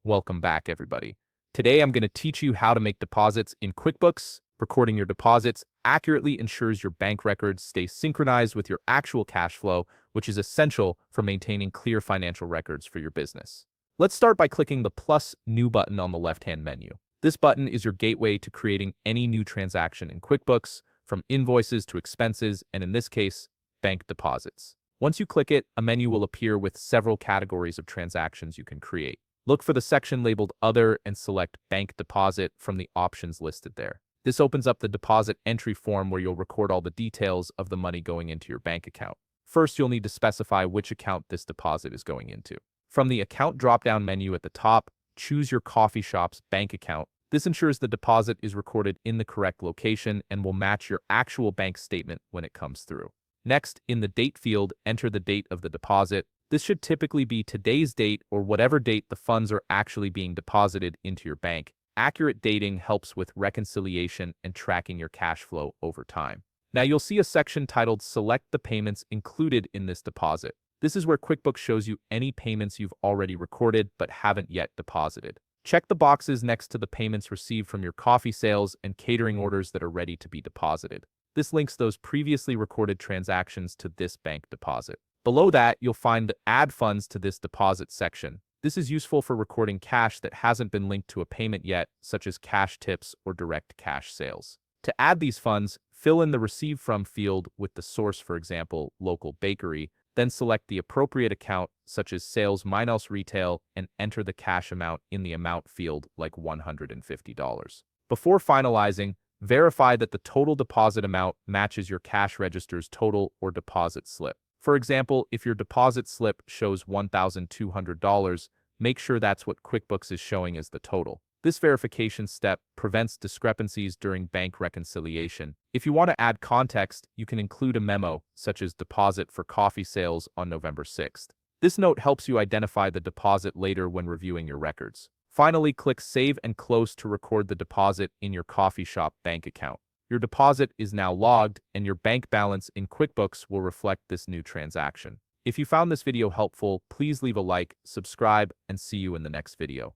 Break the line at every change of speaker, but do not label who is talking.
Welcome back, everybody. Today, I'm going to teach you how to make deposits in QuickBooks. Recording your deposits accurately ensures your bank records stay synchronized with your actual cash flow, which is essential for maintaining clear financial records for your business. Let's start by clicking the plus new button on the left-hand menu. This button is your gateway to creating any new transaction in QuickBooks, from invoices to expenses, and in this case, bank deposits. Once you click it, a menu will appear with several categories of transactions you can create. Look for the section labeled Other and select Bank Deposit from the options listed there. This opens up the deposit entry form where you'll record all the details of the money going into your bank account. First, you'll need to specify which account this deposit is going into. From the Account drop-down menu at the top, choose your coffee shop's bank account. This ensures the deposit is recorded in the correct location and will match your actual bank statement when it comes through. Next, in the Date field, enter the date of the deposit. This should typically be today's date or whatever date the funds are actually being deposited into your bank. Accurate dating helps with reconciliation and tracking your cash flow over time. Now you'll see a section titled Select the payments included in this deposit. This is where QuickBooks shows you any payments you've already recorded but haven't yet deposited. Check the boxes next to the payments received from your coffee sales and catering orders that are ready to be deposited. This links those previously recorded transactions to this bank deposit. Below that, you'll find the Add Funds to this deposit section. This is useful for recording cash that hasn't been linked to a payment yet, such as cash tips or direct cash sales. To add these funds, fill in the Receive From field with the source, for example, local bakery, then select the appropriate account, such as Sales minus Retail, and enter the cash amount in the Amount field, like $150. Before finalizing, verify that the total deposit amount matches your cash register's total or deposit slip. For example, if your deposit slip shows $1,200, make sure that's what QuickBooks is showing as the total. This verification step prevents discrepancies during bank reconciliation. If you want to add context, you can include a memo, such as deposit for coffee sales on November 6th. This note helps you identify the deposit later when reviewing your records. Finally, click Save and Close to record the deposit in your coffee shop bank account. Your deposit is now logged, and your bank balance in QuickBooks will reflect this new transaction. If you found this video helpful, please leave a like, subscribe, and see you in the next video.